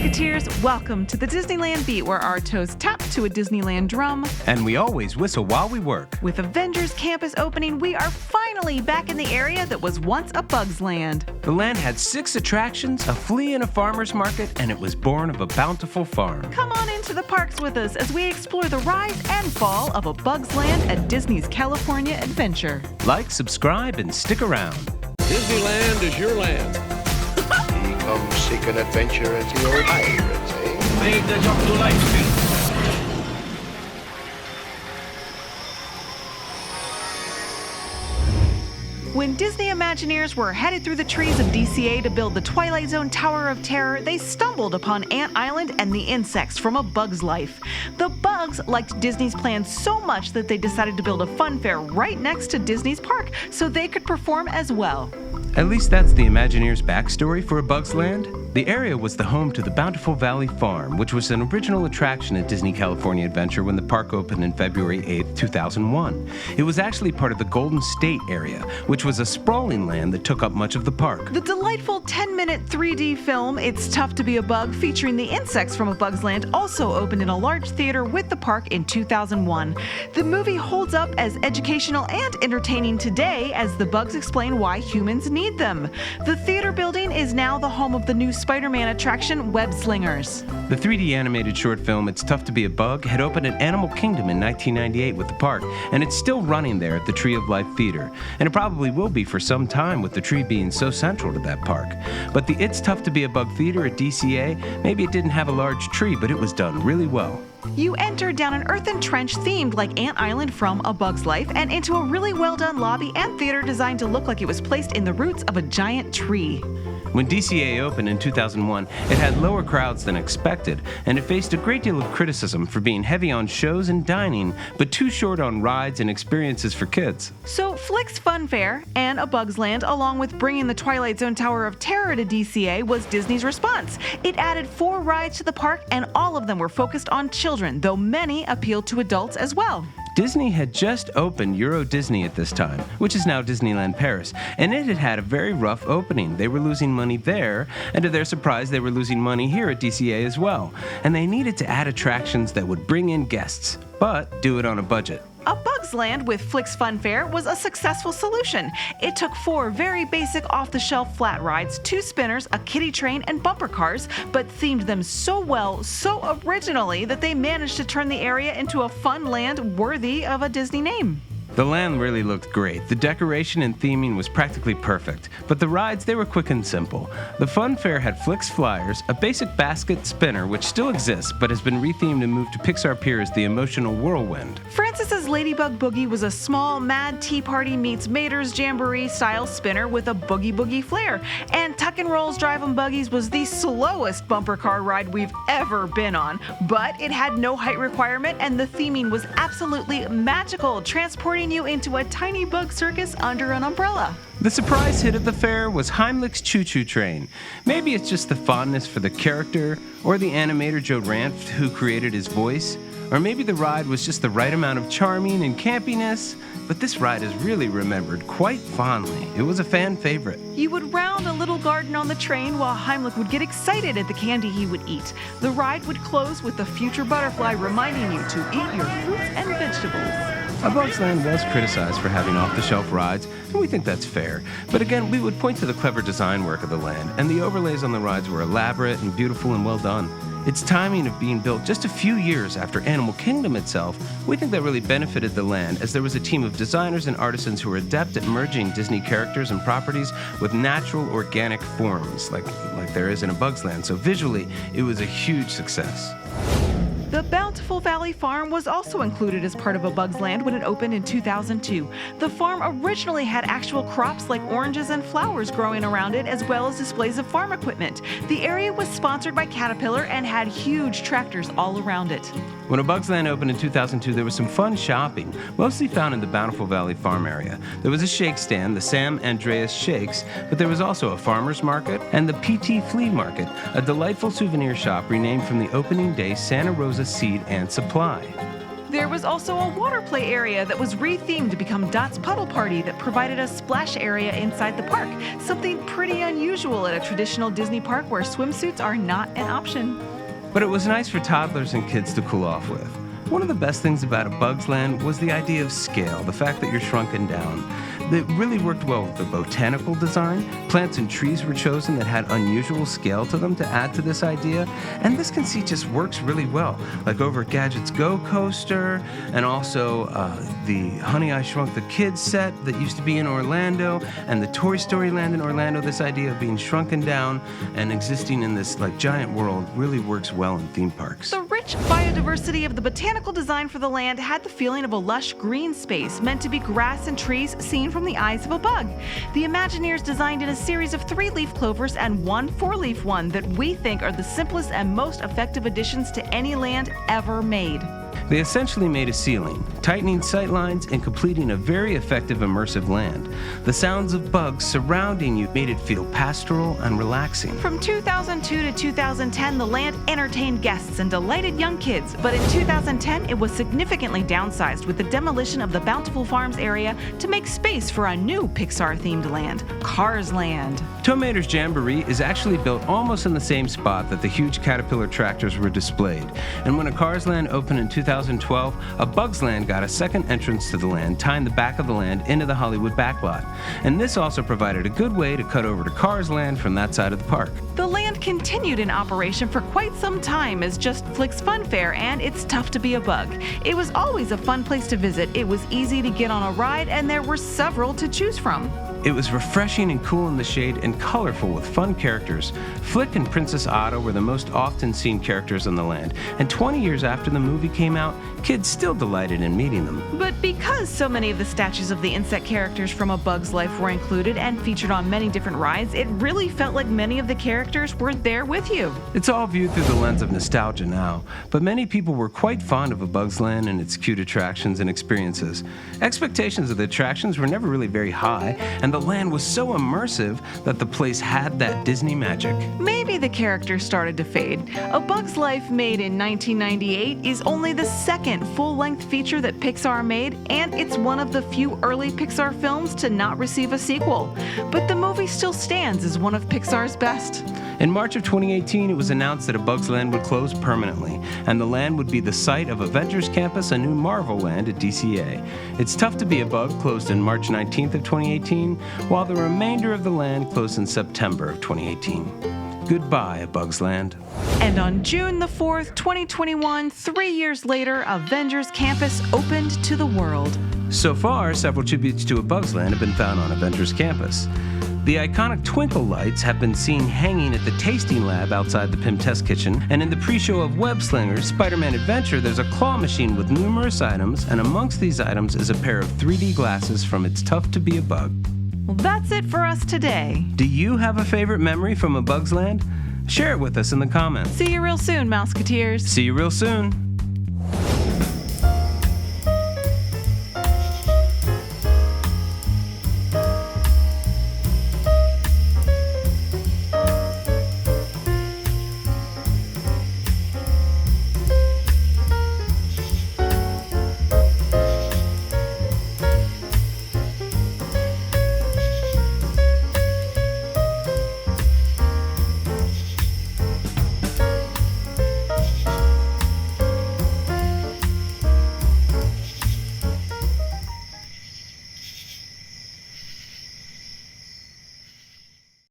Musketeers, welcome to the Disneyland Beat, where our toes tap to a Disneyland drum. And we always whistle while we work. With Avengers Campus opening, we are finally back in the area that was once a Bug's Land. The land had 6 attractions, a flea and a farmer's market, and it was born of a bountiful farm. Come on into the parks with us as we explore the rise and fall of a Bug's Land at Disney's California Adventure. Like, subscribe, and stick around. Disneyland is your land. Come seek an adventure into your pirates, eh? Make the jump to life speed. When Disney Imagineers were headed through the trees of DCA to build the Twilight Zone Tower of Terror, they stumbled upon Ant Island and the insects from A Bug's Life. The bugs liked Disney's plan so much that they decided to build a fun fair right next to Disney's park so they could perform as well. At least that's the Imagineers' backstory for A Bug's Land. The area was the home to the Bountiful Valley Farm, which was an original attraction at Disney California Adventure when the park opened in February 8, 2001. It was actually part of the Golden State area, which was a sprawling land that took up much of the park. The delightful 10-minute 3D film, It's Tough to Be a Bug, featuring the insects from A Bug's Land, also opened in a large theater with the park in 2001. The movie holds up as educational and entertaining today as the bugs explain why humans need them. The theater building is now the home of the new Spider-Man attraction, Web Slingers. The 3D animated short film It's Tough to Be a Bug had opened at Animal Kingdom in 1998 with the park, and it's still running there at the Tree of Life Theater, and it probably will be for some time with the tree being so central to that park. But the It's Tough to Be a Bug Theater at DCA, maybe it didn't have a large tree, but it was done really well. You enter down an earthen trench themed like Ant Island from A Bug's Life and into a really well-done lobby and theater designed to look like it was placed in the roots of a giant tree. When DCA opened in 2001, it had lower crowds than expected, and it faced a great deal of criticism for being heavy on shows and dining, but too short on rides and experiences for kids. So Flik's Fun Fair and A Bug's Land, along with bringing the Twilight Zone Tower of Terror to DCA, was Disney's response. It added 4 rides to the park, and all of them were focused on children, though many appealed to adults as well. Disney had just opened Euro Disney at this time, which is now Disneyland Paris, and it had had a very rough opening. They were losing money there, and to their surprise, they were losing money here at DCA as well. And they needed to add attractions that would bring in guests, but do it on a budget. A Bug's Land with Flik's Fun Fair was a successful solution. It took 4 very basic off-the-shelf flat rides, 2 spinners, a kiddie train, and bumper cars, but themed them so well, so originally, that they managed to turn the area into a fun land worthy of a Disney name. The land really looked great. The decoration and theming was practically perfect, but the rides, they were quick and simple. The fun fair had Flik's Flyers, a basic basket spinner which still exists but has been rethemed and moved to Pixar Pier as the Emotional Whirlwind. Francis's Ladybug Boogie was a small Mad Tea Party meets Mater's Jamboree style spinner with a boogie flair, and Tuck and Roll's Drive 'em Buggies was the slowest bumper car ride we've ever been on, but it had no height requirement and the theming was absolutely magical, transporting you into a tiny bug circus under an umbrella. The surprise hit at the fair was Heimlich's Choo Choo Train. Maybe it's just the fondness for the character, or the animator Joe Ranft who created his voice, or maybe the ride was just the right amount of charming and campiness, but this ride is really remembered quite fondly. It was a fan favorite. You would round a little garden on the train while Heimlich would get excited at the candy he would eat. The ride would close with the future butterfly reminding you to eat your fruits and vegetables. A Bug's Land was criticized for having off-the-shelf rides, and we think that's fair. But again, we would point to the clever design work of the land, and the overlays on the rides were elaborate and beautiful and well done. Its timing of being built just a few years after Animal Kingdom itself, we think that really benefited the land, as there was a team of designers and artisans who were adept at merging Disney characters and properties with natural, organic forms, like there is in A Bug's Land. So visually, it was a huge success. The Bountiful Valley Farm was also included as part of A Bug's Land when it opened in 2002. The farm originally had actual crops like oranges and flowers growing around it, as well as displays of farm equipment. The area was sponsored by Caterpillar and had huge tractors all around it. When A Bug's Land opened in 2002, there was some fun shopping, mostly found in the Bountiful Valley Farm area. There was a shake stand, the Sam Andreas Shakes, but there was also a farmer's market and the PT Flea Market, a delightful souvenir shop renamed from the opening day Santa Rosa Seed and Supply. There was also a water play area that was rethemed to become Dot's Puddle Party that provided a splash area inside the park, something pretty unusual at a traditional Disney park where swimsuits are not an option. But it was nice for toddlers and kids to cool off with. One of the best things about A Bug's Land was the idea of scale, the fact that you're shrunken down. It really worked well with the botanical design. Plants and trees were chosen that had unusual scale to them to add to this idea. And this conceit just works really well, like over at Gadget's Go Coaster, and also the Honey, I Shrunk the Kids set that used to be in Orlando, and the Toy Story Land in Orlando. This idea of being shrunken down and existing in this like giant world really works well in theme parks. The rich biodiversity of the botanical design for the land had the feeling of a lush green space meant to be grass and trees seen from the eyes of a bug. The Imagineers designed in a series of 3-leaf clovers and 1 4-leaf one that we think are the simplest and most effective additions to any land ever made. They essentially made a ceiling, tightening sight lines and completing a very effective immersive land. The sounds of bugs surrounding you made it feel pastoral and relaxing. From 2002 to 2010, the land entertained guests and delighted young kids, but in 2010, it was significantly downsized with the demolition of the Bountiful Farms area to make space for a new Pixar-themed land, Cars Land. Tow Mater's Jamboree is actually built almost in the same spot that the huge Caterpillar tractors were displayed, and when a Cars Land opened in 2012, A Bug's Land got a second entrance to the land, tying the back of the land into the Hollywood backlot. And this also provided a good way to cut over to Cars Land from that side of the park. The land continued in operation for quite some time as just Flik's Fun Fair, and it's tough to be a bug. It was always a fun place to visit. It was easy to get on a ride, and there were several to choose from. It was refreshing and cool in the shade and colorful with fun characters. Flik and Princess Otto were the most often seen characters on the land, and 20 years after the movie came out, kids still delighted in meeting them. But because so many of the statues of the insect characters from A Bug's Life were included and featured on many different rides, it really felt like many of the characters were there with you. It's all viewed through the lens of nostalgia now, but many people were quite fond of A Bug's Land and its cute attractions and experiences. Expectations of the attractions were never really very high, and the land was so immersive that the place had that Disney magic. Maybe the characters started to fade. A Bug's Life, made in 1998, is only the second full-length feature that Pixar made, and it's one of the few early Pixar films to not receive a sequel. But the movie still stands as one of Pixar's best. In March of 2018, it was announced that A Bug's Land would close permanently, and the land would be the site of Avengers Campus, a new Marvel land at DCA. It's Tough to Be a Bug closed on March 19th of 2018, while the remainder of the land closed in September of 2018. Goodbye, A Bug's Land. And on June the 4th, 2021, 3 years later, Avengers Campus opened to the world. So far, several tributes to A Bug's Land have been found on Avengers Campus. The iconic twinkle lights have been seen hanging at the tasting lab outside the PIM test kitchen, and in the pre-show of Web Slingers Spider-Man Adventure, there's a claw machine with numerous items, and amongst these items is a pair of 3D glasses from It's Tough to Be a Bug. Well, that's it for us today. Do you have a favorite memory from A Bug's Land? Share it with us in the comments. See you real soon, Mouseketeers. See you real soon.